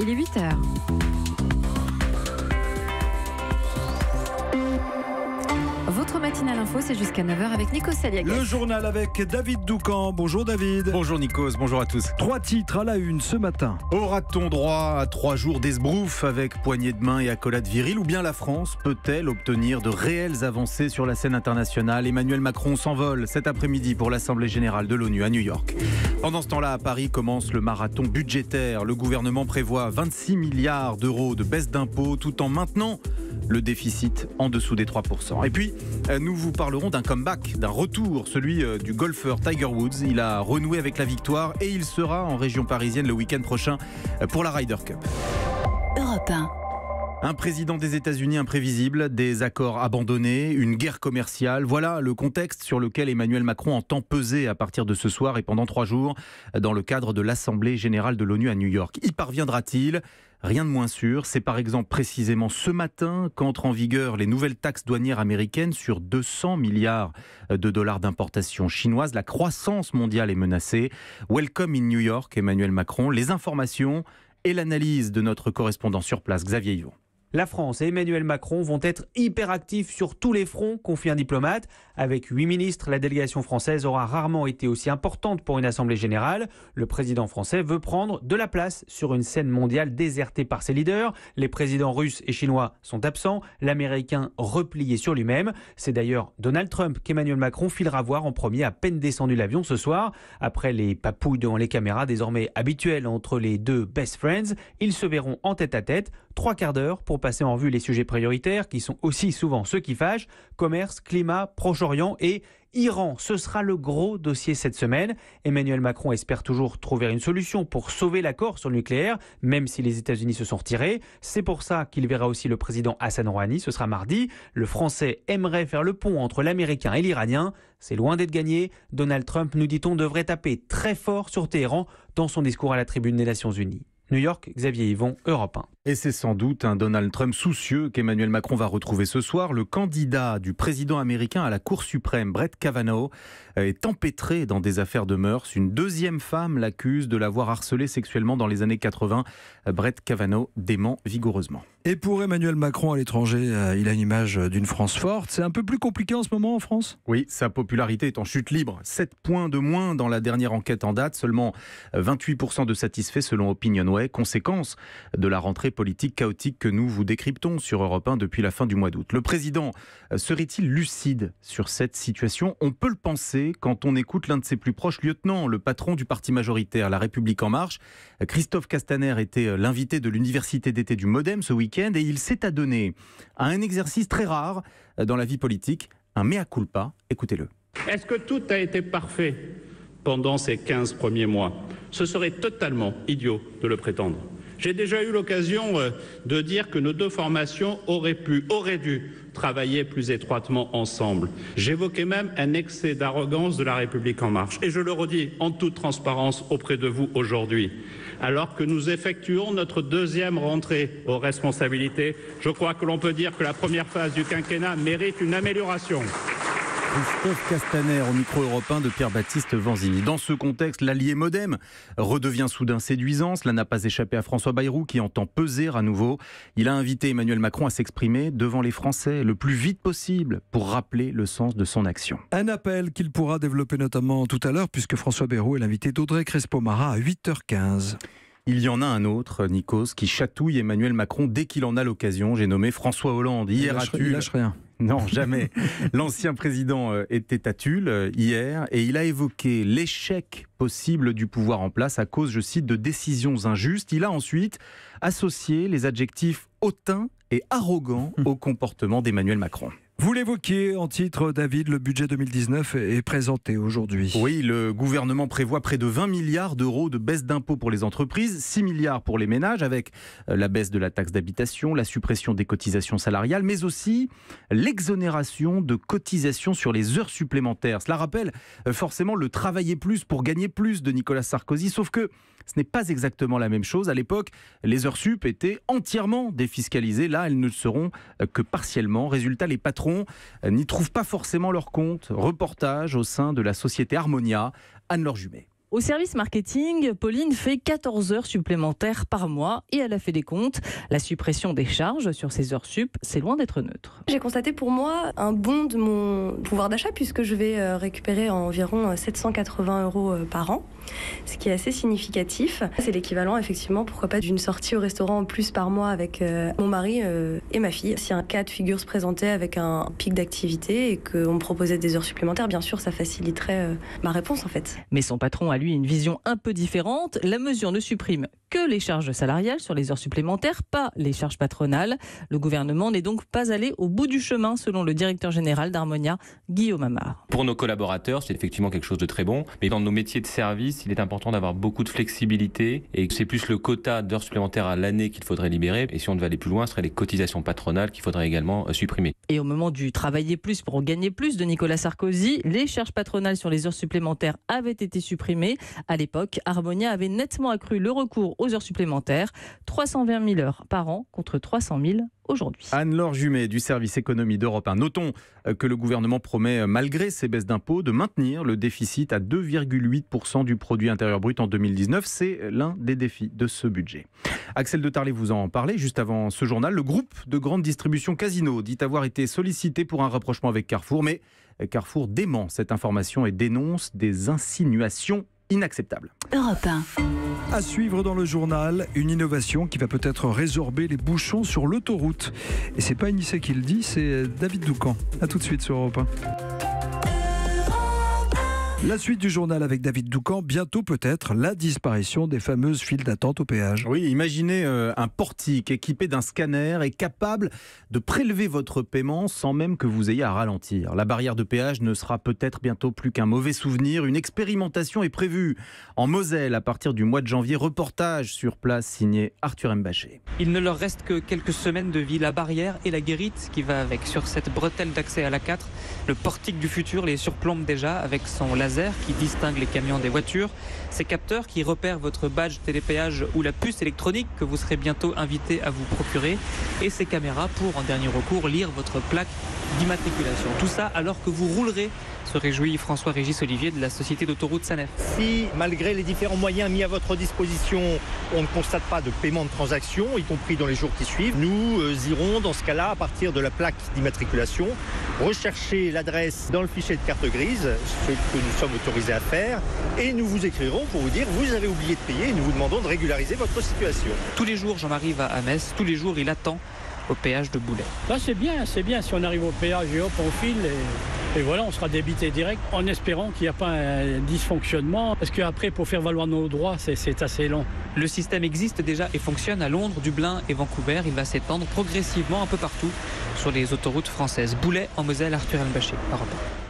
Il est 8 heures. Votre matinale info, c'est jusqu'à 9h avec Nikos Aliagas. Le journal avec David Doucan. Bonjour David. Bonjour Nikos, bonjour à tous. 3 titres à la une ce matin. Aura-t-on droit à 3 jours d'esbrouf avec poignée de main et accolade virile, ou bien la France peut-elle obtenir de réelles avancées sur la scène internationale? Emmanuel Macron s'envole cet après-midi pour l'Assemblée générale de l'ONU à New York. Pendant ce temps-là, à Paris commence le marathon budgétaire. Le gouvernement prévoit 26 milliards d'euros de baisse d'impôts tout en maintenant le déficit en dessous des 3%. Et puis, nous vous parlerons d'un comeback, d'un retour, celui du golfeur Tiger Woods. Il a renoué avec la victoire et il sera en région parisienne le week-end prochain pour la Ryder Cup. Europe 1. Un président des États-Unis imprévisible, des accords abandonnés, une guerre commerciale. Voilà le contexte sur lequel Emmanuel Macron entend peser à partir de ce soir et pendant 3 jours dans le cadre de l'Assemblée générale de l'ONU à New York. Y parviendra-t-il ? Rien de moins sûr. C'est par exemple précisément ce matin qu'entrent en vigueur les nouvelles taxes douanières américaines sur 200 milliards de dollars d'importation chinoise. La croissance mondiale est menacée. Welcome in New York, Emmanuel Macron. Les informations et l'analyse de notre correspondant sur place, Xavier Yvon. La France et Emmanuel Macron vont être hyperactifs sur tous les fronts, confie un diplomate. Avec 8 ministres, la délégation française aura rarement été aussi importante pour une assemblée générale. Le président français veut prendre de la place sur une scène mondiale désertée par ses leaders. Les présidents russes et chinois sont absents, l'américain replié sur lui-même. C'est d'ailleurs Donald Trump qu'Emmanuel Macron filera voir en premier à peine descendu l'avion ce soir. Après les papouilles devant les caméras désormais habituelles entre les deux best friends, ils se verront en tête à tête. 3 quarts d'heure pour passer en revue les sujets prioritaires qui sont aussi souvent ceux qui fâchent. Commerce, climat, Proche-Orient et Iran. Ce sera le gros dossier cette semaine. Emmanuel Macron espère toujours trouver une solution pour sauver l'accord sur le nucléaire, même si les États-Unis se sont retirés. C'est pour ça qu'il verra aussi le président Hassan Rouhani. Ce sera mardi. Le Français aimerait faire le pont entre l'Américain et l'Iranien. C'est loin d'être gagné. Donald Trump, nous dit-on, devrait taper très fort sur Téhéran dans son discours à la tribune des Nations Unies. New York, Xavier Yvon, Europe 1. Et c'est sans doute un Donald Trump soucieux qu'Emmanuel Macron va retrouver ce soir. Le candidat du président américain à la Cour suprême, Brett Kavanaugh, est empêtré dans des affaires de mœurs. Une deuxième femme l'accuse de l'avoir harcelé sexuellement dans les années 80. Brett Kavanaugh dément vigoureusement. Et pour Emmanuel Macron à l'étranger, il a une image d'une France forte. C'est un peu plus compliqué en ce moment en France ? Oui, sa popularité est en chute libre. 7 points de moins dans la dernière enquête en date. Seulement 28% de satisfaits selon Opinionway. Conséquence de la rentrée politique chaotique que nous vous décryptons sur Europe 1 depuis la fin du mois d'août. Le président serait-il lucide sur cette situation ? On peut le penser quand on écoute l'un de ses plus proches lieutenants, le patron du parti majoritaire, La République En Marche. Christophe Castaner était l'invité de l'université d'été du Modem ce week-end et il s'est adonné à un exercice très rare dans la vie politique, un mea culpa. Écoutez-le. Est-ce que tout a été parfait pendant ces 15 premiers mois ? Ce serait totalement idiot de le prétendre. J'ai déjà eu l'occasion de dire que nos deux formations auraient dû travailler plus étroitement ensemble. J'évoquais même un excès d'arrogance de La République En Marche. Et je le redis en toute transparence auprès de vous aujourd'hui. Alors que nous effectuons notre deuxième rentrée aux responsabilités, je crois que l'on peut dire que la première phase du quinquennat mérite une amélioration. Christophe Castaner au micro européen de Pierre-Baptiste Vanzini. Dans ce contexte, l'allié Modem redevient soudain séduisant. Cela n'a pas échappé à François Bayrou qui entend peser à nouveau. Il a invité Emmanuel Macron à s'exprimer devant les Français le plus vite possible pour rappeler le sens de son action. Un appel qu'il pourra développer notamment tout à l'heure puisque François Bayrou est l'invité d'Audrey Crespo-Mara à 8h15. Il y en a un autre, Nikos, qui chatouille Emmanuel Macron dès qu'il en a l'occasion. J'ai nommé François Hollande. Hier à Tulle. Il lâche rien. Non, jamais. L'ancien président était à Tulle hier et il a évoqué l'échec possible du pouvoir en place à cause, je cite, de décisions injustes. Il a ensuite associé les adjectifs hautain et arrogant au comportement d'Emmanuel Macron. Vous l'évoquiez en titre, David, le budget 2019 est présenté aujourd'hui. Oui, le gouvernement prévoit près de 20 milliards d'euros de baisse d'impôts pour les entreprises, 6 milliards pour les ménages avec la baisse de la taxe d'habitation, la suppression des cotisations salariales, mais aussi l'exonération de cotisations sur les heures supplémentaires. Cela rappelle forcément le travailler plus pour gagner plus de Nicolas Sarkozy, sauf que ce n'est pas exactement la même chose. À l'époque, les heures sup étaient entièrement défiscalisées. Là, elles ne le seront que partiellement. Résultat, les patrons n'y trouvent pas forcément leur compte. Reportage au sein de la société Harmonia. Anne-Laure Jumet. Au service marketing, Pauline fait 14 heures supplémentaires par mois et elle a fait des comptes. La suppression des charges sur ces heures sup, c'est loin d'être neutre. J'ai constaté pour moi un bond de mon pouvoir d'achat puisque je vais récupérer environ 780 € par an, ce qui est assez significatif. C'est l'équivalent effectivement, pourquoi pas, d'une sortie au restaurant en plus par mois avec mon mari et ma fille. Si un cas de figure se présentait avec un pic d'activité et qu'on me proposait des heures supplémentaires, bien sûr ça faciliterait ma réponse en fait. Mais son patron a lui une vision un peu différente. La mesure ne supprime que les charges salariales sur les heures supplémentaires, pas les charges patronales. Le gouvernement n'est donc pas allé au bout du chemin, selon le directeur général d'Harmonia, Guillaume Amar. Pour nos collaborateurs, c'est effectivement quelque chose de très bon. Mais dans nos métiers de service, il est important d'avoir beaucoup de flexibilité. Et c'est plus le quota d'heures supplémentaires à l'année qu'il faudrait libérer. Et si on devait aller plus loin, ce seraient les cotisations patronales qu'il faudrait également supprimer. Et au moment du travailler plus pour gagner plus de Nicolas Sarkozy, les charges patronales sur les heures supplémentaires avaient été supprimées. À l'époque, Harmonia avait nettement accru le recours aux heures supplémentaires, 320 000 heures par an contre 300 000 aujourd'hui. Anne-Laure Jumet du service économie d'Europe 1. Notons que le gouvernement promet, malgré ces baisses d'impôts, de maintenir le déficit à 2,8% du produit intérieur brut en 2019. C'est l'un des défis de ce budget. Axel de Tarlé vous en parlait juste avant ce journal. Le groupe de grande distribution Casino dit avoir été sollicité pour un rapprochement avec Carrefour, mais Carrefour dément cette information et dénonce des insinuations inacceptables. Europe 1. À suivre dans le journal, une innovation qui va peut-être résorber les bouchons sur l'autoroute. Et c'est pas Inissé qui le dit, c'est David Doucan. A tout de suite sur Europe 1. La suite du journal avec David Doucan, bientôt peut-être la disparition des fameuses files d'attente au péage. Oui, imaginez un portique équipé d'un scanner et capable de prélever votre paiement sans même que vous ayez à ralentir. La barrière de péage ne sera peut-être bientôt plus qu'un mauvais souvenir. Une expérimentation est prévue en Moselle à partir du mois de janvier. Reportage sur place signé Arthur M. Bachet. Il ne leur reste que quelques semaines de vie. La barrière et la guérite qui va avec. Sur cette bretelle d'accès à l'A4, le portique du futur les surplombe déjà avec son laser qui distingue les camions des voitures, ces capteurs qui repèrent votre badge télépéage ou la puce électronique que vous serez bientôt invité à vous procurer, et ces caméras pour, en dernier recours, lire votre plaque d'immatriculation. Tout ça alors que vous roulerez, se réjouit François-Régis Olivier de la société d'autoroute Sanef. Si, malgré les différents moyens mis à votre disposition, on ne constate pas de paiement de transaction, y compris dans les jours qui suivent, nous irons dans ce cas-là, à partir de la plaque d'immatriculation, rechercher l'adresse dans le fichier de carte grise, ce que nous sommes autorisés à faire, et nous vous écrirons pour vous dire vous avez oublié de payer et nous vous demandons de régulariser votre situation. Tous les jours, Jean-Marie va à Metz, tous les jours il attend au péage de Boulay. Là c'est bien, si on arrive au péage et hop on file et voilà, on sera débité direct en espérant qu'il n'y a pas un dysfonctionnement parce qu'après pour faire valoir nos droits c'est assez long. Le système existe déjà et fonctionne à Londres, Dublin et Vancouver. Il va s'étendre progressivement un peu partout sur les autoroutes françaises. Boulay en Moselle, Arthur M. Bachet, Europe 1.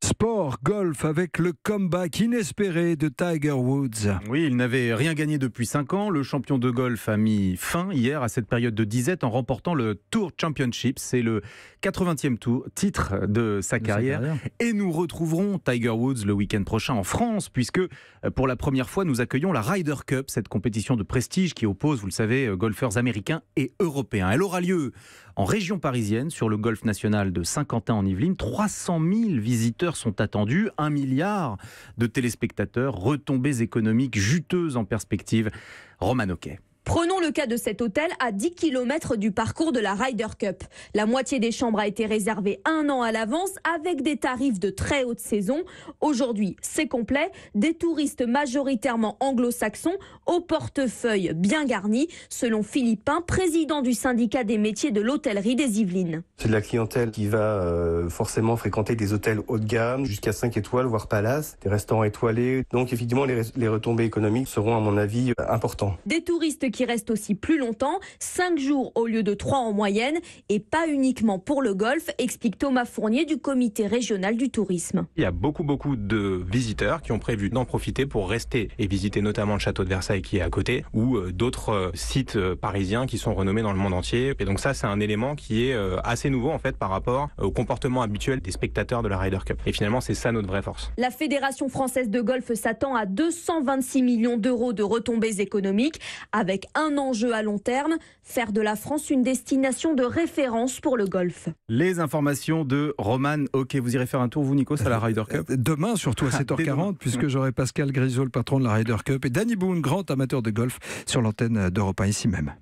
Sport, golf avec le comeback inespéré de Tiger Woods. Oui, il n'avait rien gagné depuis 5 ans. Le champion de golf a mis fin hier à cette période de disette en remportant le Tour Championship. C'est le 80e titre de sa carrière. Et nous retrouverons Tiger Woods le week-end prochain en France, puisque pour la première fois, nous accueillons la Ryder Cup, cette compétition de prestige qui oppose, vous le savez, golfeurs américains et européens. Elle aura lieu en région parisienne, sur le golf national de Saint-Quentin-en-Yvelines. 300 000 visiteurs sont attendus, 1 milliard de téléspectateurs, retombées économiques juteuses en perspective. Roman Oquet. Prenons le cas de cet hôtel à 10 km du parcours de la Ryder Cup. La moitié des chambres a été réservée 1 an à l'avance avec des tarifs de très haute saison. Aujourd'hui, c'est complet. Des touristes majoritairement anglo-saxons au portefeuille bien garni, selon Philippe Pain, président du syndicat des métiers de l'hôtellerie des Yvelines. C'est de la clientèle qui va forcément fréquenter des hôtels haut de gamme, jusqu'à 5 étoiles, voire palace, des restaurants étoilés. Donc effectivement, les retombées économiques seront à mon avis importantes. Des touristes qui restent aussi plus longtemps, 5 jours au lieu de 3 en moyenne, et pas uniquement pour le golf, explique Thomas Fournier du comité régional du tourisme. Il y a beaucoup de visiteurs qui ont prévu d'en profiter pour rester et visiter notamment le château de Versailles qui est à côté, ou d'autres sites parisiens qui sont renommés dans le monde entier. Et donc ça, c'est un élément qui est assez nouveau en fait par rapport au comportement habituel des spectateurs de la Ryder Cup. Et finalement, c'est ça notre vraie force. La Fédération française de golf s'attend à 226 millions d'euros de retombées économiques, avec avec un enjeu à long terme, faire de la France une destination de référence pour le golf. Les informations de Roman. Ok, vous irez faire un tour, vous, Nikos, à la Ryder Cup demain, surtout à 7h40, puisque j'aurai Pascal Grisot, le patron de la Ryder Cup, et Danny Boone, grand amateur de golf, sur l'antenne d'Europe 1, ici même.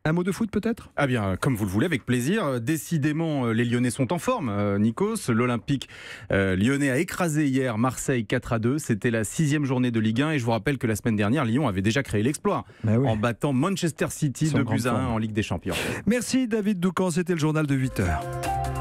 Un mot de foot peut-être ? Ah bien, comme vous le voulez, avec plaisir. Décidément, les Lyonnais sont en forme. Nikos, l'Olympique lyonnais a écrasé hier Marseille 4-2. C'était la 6e journée de Ligue 1. Et je vous rappelle que la semaine dernière, Lyon avait déjà créé l'exploit en battant Manchester City 2-1 en Ligue des Champions. Merci David Doucan, c'était le journal de 8h.